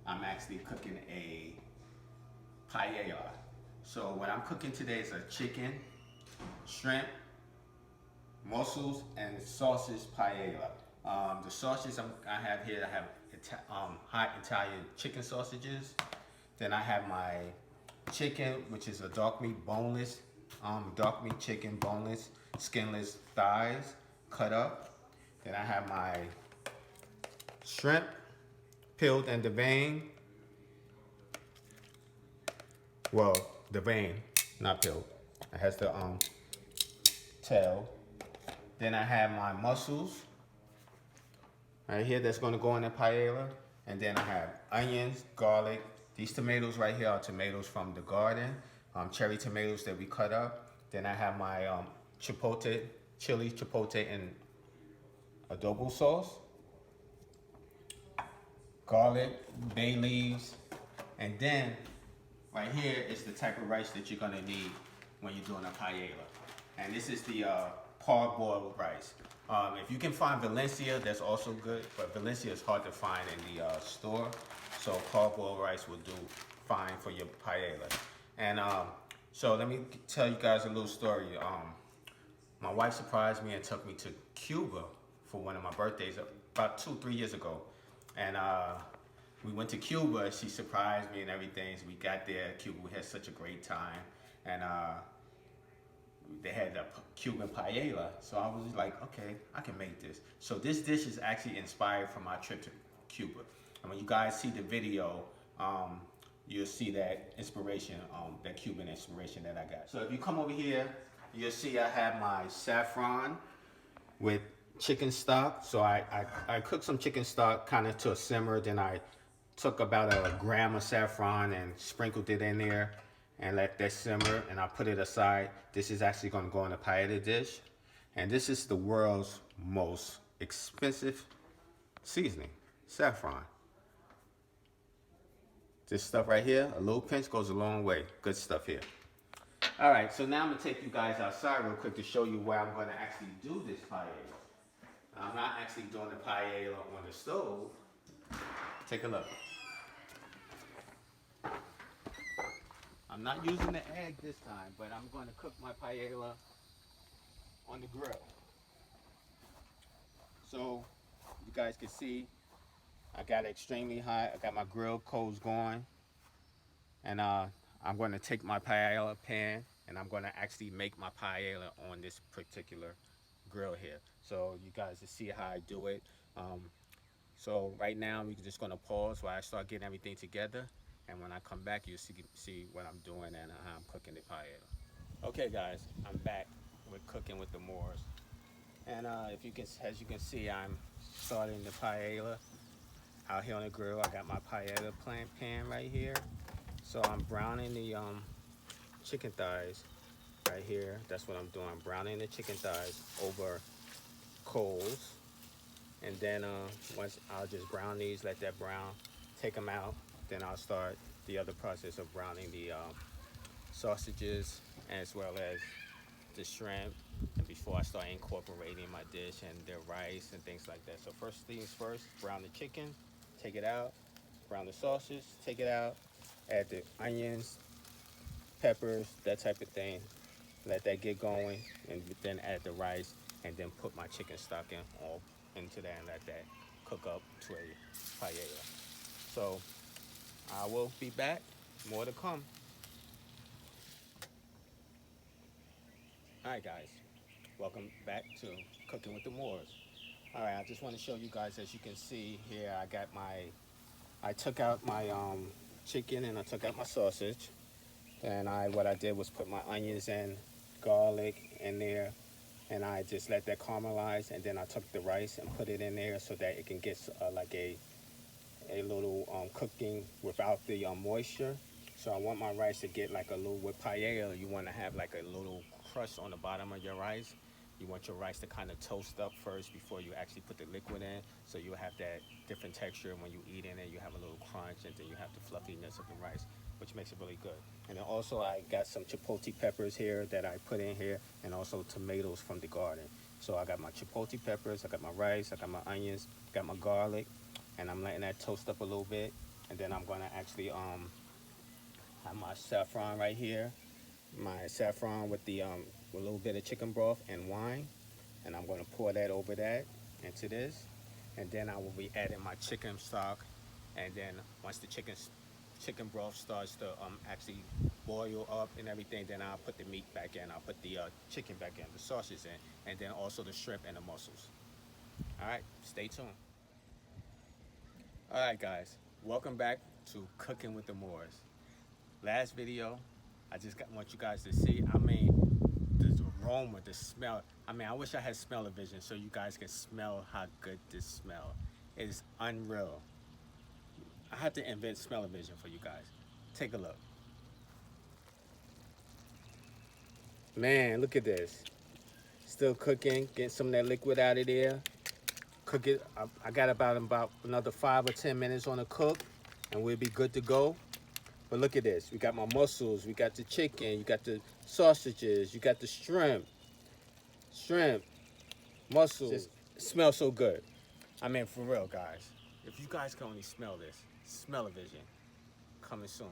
I'm actually cooking a paella. So what I'm cooking today is a chicken, shrimp, mussels, and sausage paella. The sausages I have here, I have hot Italian chicken sausages. Then I have my chicken, which is a dark meat boneless, dark meat chicken boneless, skinless thighs cut up. Then I have my shrimp, peeled and deveined. Well, deveined, not peeled. It has the tail. Then I have my mussels right here that's going to go in the paella. And then I have onions, garlic. These tomatoes right here are tomatoes from the garden, cherry tomatoes that we cut up. Then I have my chipotle, chili chipotle and adobo sauce, garlic, bay leaves, and then right here is the type of rice that you're gonna need when you're doing a paella. And this is the parboiled rice. If you can find Valencia, that's also good, but Valencia is hard to find in the store. So parboiled rice will do fine for your paella. And so let me tell you guys a little story. My wife surprised me and took me to Cuba for one of my birthdays about 2-3 years ago. And we went to Cuba. She surprised me and everything. So we got there. Cuba, we had such a great time. And they had the Cuban Paella. So I was like, okay, I can make this. So this dish is actually inspired from my trip to Cuba. And when you guys see the video, you'll see that inspiration, that Cuban inspiration that I got. So if you come over here, you'll see I have my saffron with chicken stock. So I cooked some chicken stock kind of to a simmer. Then I took about a gram of saffron and sprinkled it in there and let that simmer, and I put it aside. This is actually going to go in a paella dish. And this is the world's most expensive seasoning, saffron. This stuff right here, a little pinch goes a long way. Good stuff here. All right, so now I'm gonna take you guys outside real quick to show you where I'm gonna actually do this paella. I'm not actually doing the paella on the stove. Take a look. I'm not using the egg this time, but I'm gonna cook my paella on the grill. So you guys can see I got it extremely hot. I got my grill coals going. And I'm going to take my paella pan and I'm going to actually make my paella on this particular grill here. So you guys can see how I do it. So right now we're just going to pause while I start getting everything together. And when I come back, you'll see what I'm doing and how I'm cooking the paella. Okay guys, I'm back with cooking with the Moors. And if you can, as you can see, I'm starting the paella out here on the grill. I got my paella pan right here. So I'm browning the chicken thighs right here. That's what I'm doing. I'm browning the chicken thighs over coals. And then once I'll just brown these, let that brown, take them out. Then I'll start the other process of browning the sausages as well as the shrimp. And before I start incorporating my dish and the rice and things like that. So first things first, brown the chicken, take it out. Brown the sausage, take it out. Add the onions, peppers, that type of thing. Let that get going, and then add the rice, and then put my chicken stock in all into that and let that cook up to a paella. So I will be back. More to come. All right, guys. Welcome back to Cooking with the Moors. All right, I just want to show you guys, as you can see here, I took out my chicken and I took out my sausage. And what I did was put my onions and garlic in there, and I just let that caramelize. And then I took the rice and put it in there so that it can get like a little cooking without the moisture. So I want my rice to get like a little, with paella, you want to have like a little crust on the bottom of your rice. You want your rice to kind of toast up first before you actually put the liquid in. So you have that different texture. When you eat in it, you have a little crunch, and then you have the fluffiness of the rice, which makes it really good. And then also I got some chipotle peppers here that I put in here, and also tomatoes from the garden. So I got my chipotle peppers, I got my rice, I got my onions, got my garlic, and I'm letting that toast up a little bit. And then I'm gonna actually have my saffron right here, my saffron with the with a little bit of chicken broth and wine, and I'm gonna pour that over that into this, and then I will be adding my chicken stock, and then once the chicken broth starts to actually boil up and everything, then I'll put the meat back in. I'll put the chicken back in, the sausages in, and then also the shrimp and the mussels. All right, stay tuned. All right, guys, welcome back to Cooking with the Moors. Last video, I just want you guys to see. I mean, the aroma, the smell. I mean, I wish I had smell-o-vision so you guys can smell how good this smell. It is unreal. I have to invent smell-o-vision for you guys. Take a look. Man, look at this. Still cooking, getting some of that liquid out of there. Cook it. I got about another 5 or 10 minutes on the cook, and we'll be good to go. But look at this. We got my mussels. We got the chicken. You got the sausages. You got the shrimp, mussels. Just smells so good. I mean, for real, guys. If you guys can only smell this, smell-o-vision coming soon.